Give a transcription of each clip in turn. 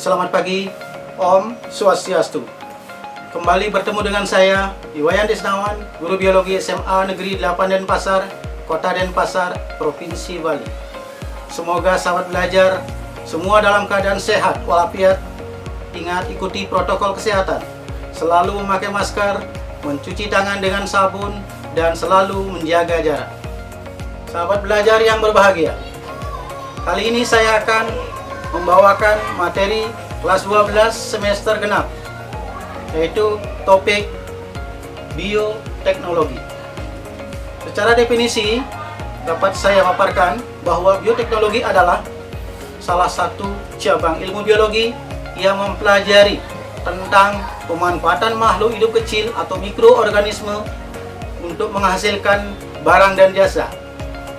Selamat pagi, Om Swastiastu. Kembali bertemu dengan saya, Iwayan Desnawan, Guru Biologi SMA Negeri 8 Denpasar, Kota Denpasar, Provinsi Bali. Semoga sahabat belajar semua dalam keadaan sehat walafiat. Ingat ikuti protokol kesehatan, selalu memakai masker, mencuci tangan dengan sabun, dan selalu menjaga jarak. Sahabat belajar yang berbahagia, kali ini saya akan membawakan materi kelas 12 semester genap, yaitu topik bioteknologi. Secara definisi dapat saya paparkan bahwa bioteknologi adalah salah satu cabang ilmu biologi yang mempelajari tentang pemanfaatan makhluk hidup kecil atau mikroorganisme untuk menghasilkan barang dan jasa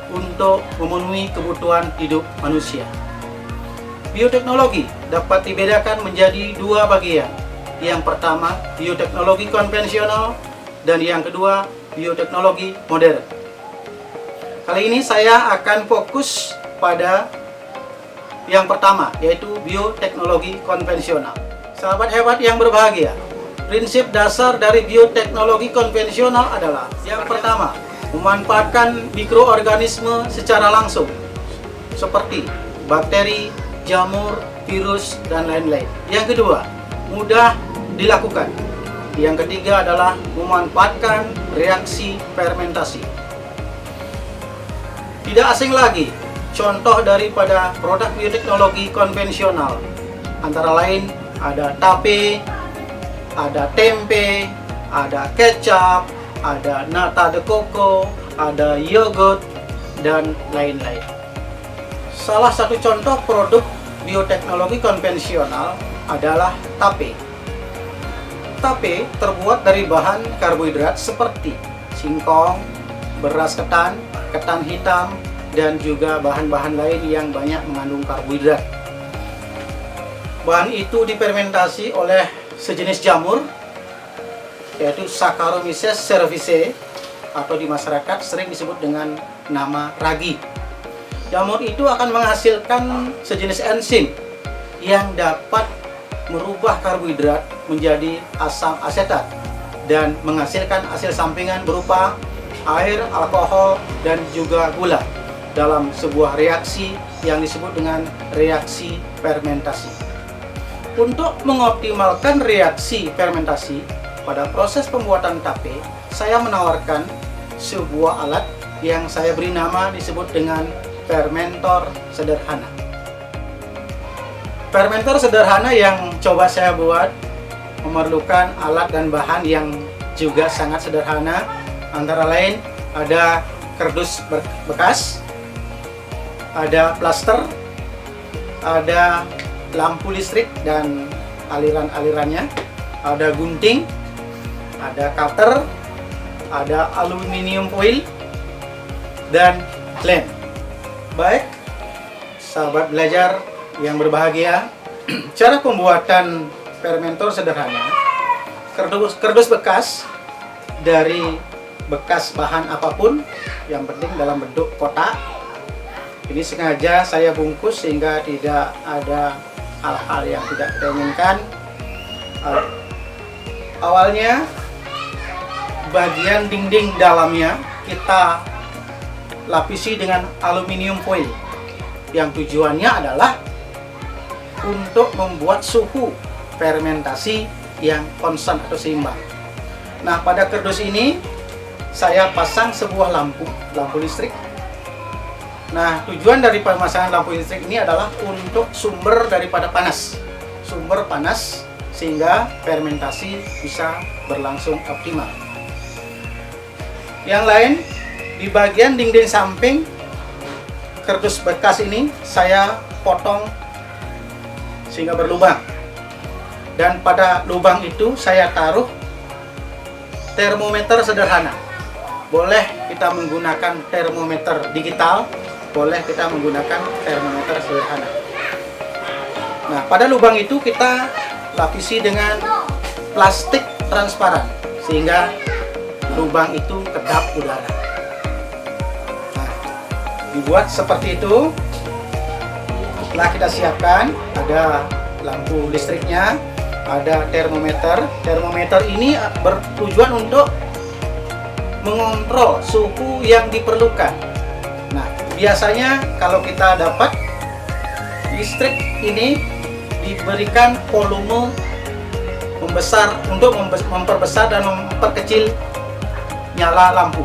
untuk memenuhi kebutuhan hidup manusia. Bioteknologi dapat dibedakan menjadi dua bagian. Yang pertama, bioteknologi konvensional, dan yang kedua, bioteknologi modern. Kali ini saya akan fokus pada yang pertama, yaitu bioteknologi konvensional. Sahabat hebat yang berbahagia, prinsip dasar dari bioteknologi konvensional adalah yang pertama, memanfaatkan mikroorganisme secara langsung, seperti bakteri, jamur, virus, dan lain-lain. Yang kedua, mudah dilakukan. Yang ketiga adalah memanfaatkan reaksi fermentasi. Tidak asing lagi contoh daripada produk bioteknologi konvensional, antara lain ada tape, ada tempe, ada kecap, ada nata de coco, ada yogurt, dan lain-lain. Salah satu contoh produk bioteknologi konvensional adalah tape. Tape terbuat dari bahan karbohidrat seperti singkong, beras ketan, ketan hitam, dan juga bahan-bahan lain yang banyak mengandung karbohidrat. Bahan itu difermentasi oleh sejenis jamur, yaitu Saccharomyces cerevisiae, atau di masyarakat sering disebut dengan nama ragi. Jamur itu akan menghasilkan sejenis enzim yang dapat merubah karbohidrat menjadi asam asetat dan menghasilkan hasil sampingan berupa air, alkohol, dan juga gula dalam sebuah reaksi yang disebut dengan reaksi fermentasi. Untuk mengoptimalkan reaksi fermentasi pada proses pembuatan tape, saya menawarkan sebuah alat yang saya beri nama disebut dengan fermentor sederhana. Fermentor sederhana yang coba saya buat memerlukan alat dan bahan yang juga sangat sederhana, antara lain ada kardus bekas, ada plaster, ada lampu listrik dan aliran-alirannya, ada gunting, ada cutter, ada aluminium foil, dan lem. Baik, sahabat belajar yang berbahagia, cara pembuatan fermentor sederhana. Kardus bekas dari bekas bahan apapun, yang penting dalam bentuk kotak. Ini sengaja saya bungkus sehingga tidak ada hal-hal yang tidak kita inginkan. Awalnya, bagian dinding dalamnya kita lapisi dengan aluminium foil yang tujuannya adalah untuk membuat suhu fermentasi yang konstan atau seimbang. Nah, pada kardus ini saya pasang sebuah lampu listrik. Nah, tujuan dari pemasangan lampu listrik ini adalah untuk sumber daripada panas. Sumber panas sehingga fermentasi bisa berlangsung optimal. Yang lain, di bagian dinding samping kardus bekas ini saya potong sehingga berlubang, dan pada lubang itu saya taruh termometer sederhana. boleh kita menggunakan termometer digital, boleh kita menggunakan termometer sederhana. Nah, pada lubang itu kita lapisi dengan plastik transparan sehingga lubang itu kedap udara. Nah, dibuat seperti itu. Setelah kita siapkan, ada lampu listriknya, ada termometer. Termometer ini bertujuan untuk mengontrol suhu yang diperlukan. Nah, biasanya kalau kita dapat listrik ini diberikan volume membesar untuk memperbesar dan memperkecil nyala lampu.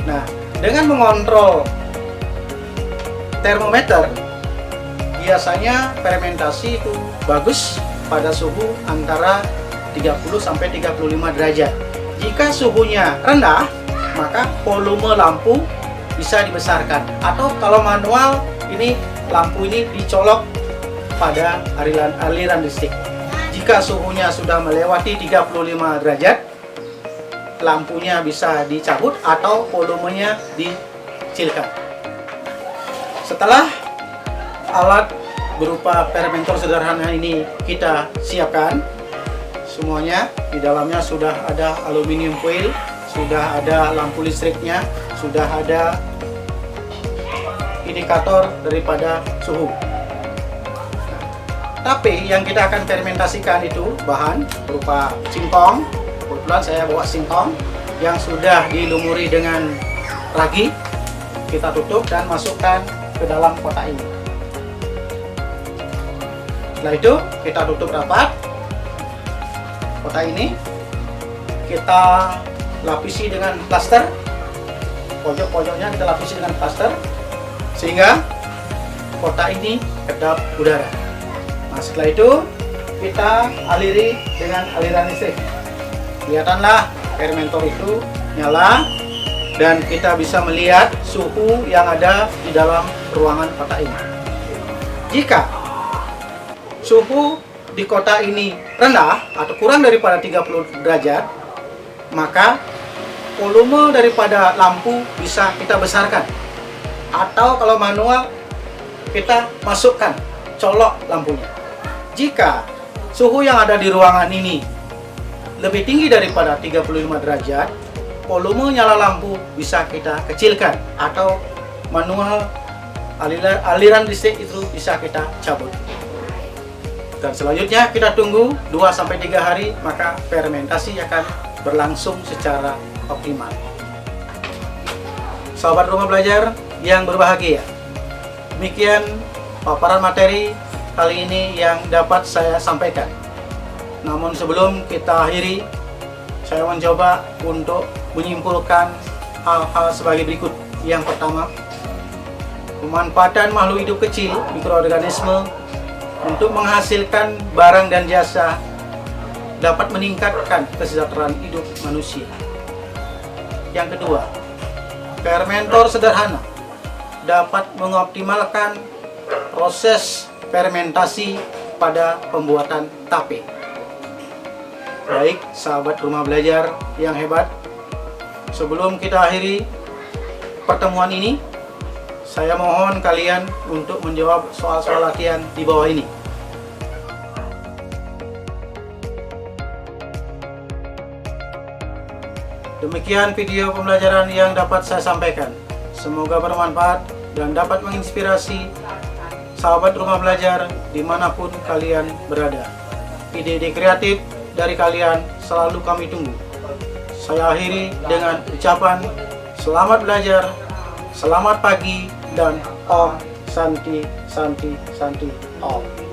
Nah, dengan mengontrol termometer, biasanya fermentasi itu bagus pada suhu antara 30 sampai 35 derajat. Jika suhunya rendah, maka volume lampu bisa dibesarkan. Atau kalau manual, ini lampu ini dicolok pada aliran listrik. Jika suhunya sudah melewati 35 derajat, lampunya bisa dicabut atau volumenya dikecilkan. Setelah alat berupa fermentor sederhana ini kita siapkan semuanya, di dalamnya sudah ada aluminium foil, sudah ada lampu listriknya, sudah ada indikator daripada suhu. Tapi yang kita akan fermentasikan itu bahan berupa singkong. Kebetulan saya bawa singkong yang sudah dilumuri dengan ragi. Kita tutup dan masukkan ke dalam kotak ini. Setelah itu kita tutup rapat kotak ini, kita lapisi dengan plaster, pojok-pojoknya kita lapisi dengan plaster sehingga kotak ini kedap udara. Nah, setelah itu kita aliri dengan aliran listrik. Kelihatanlah fermentor itu nyala dan kita bisa melihat suhu yang ada di dalam ruangan kotak ini. Jika suhu di kotak ini rendah atau kurang daripada 30 derajat, maka volume daripada lampu bisa kita besarkan. Atau kalau manual, kita masukkan, colok lampunya. Jika suhu yang ada di ruangan ini lebih tinggi daripada 35 derajat, volume nyala lampu bisa kita kecilkan. Atau manual, aliran listrik itu bisa kita cabut. Dan selanjutnya kita tunggu 2-3 hari, maka fermentasi akan berlangsung secara optimal. Sahabat rumah belajar yang berbahagia, demikian paparan materi kali ini yang dapat saya sampaikan. Namun sebelum kita akhiri, saya mencoba untuk menyimpulkan hal-hal sebagai berikut. Yang pertama, pemanfaatan makhluk hidup kecil, mikroorganisme, untuk menghasilkan barang dan jasa dapat meningkatkan kesejahteraan hidup manusia. Yang kedua, fermentor sederhana dapat mengoptimalkan proses fermentasi pada pembuatan tape. Baik, sahabat rumah belajar yang hebat, sebelum kita akhiri pertemuan ini, saya mohon kalian untuk menjawab soal-soal latihan di bawah ini. Demikian video pembelajaran yang dapat saya sampaikan. Semoga bermanfaat dan dapat menginspirasi sahabat rumah belajar dimanapun kalian berada. Ide-ide kreatif dari kalian selalu kami tunggu. Saya akhiri dengan ucapan selamat belajar, selamat pagi, dan Om Santi Santi Santi Om.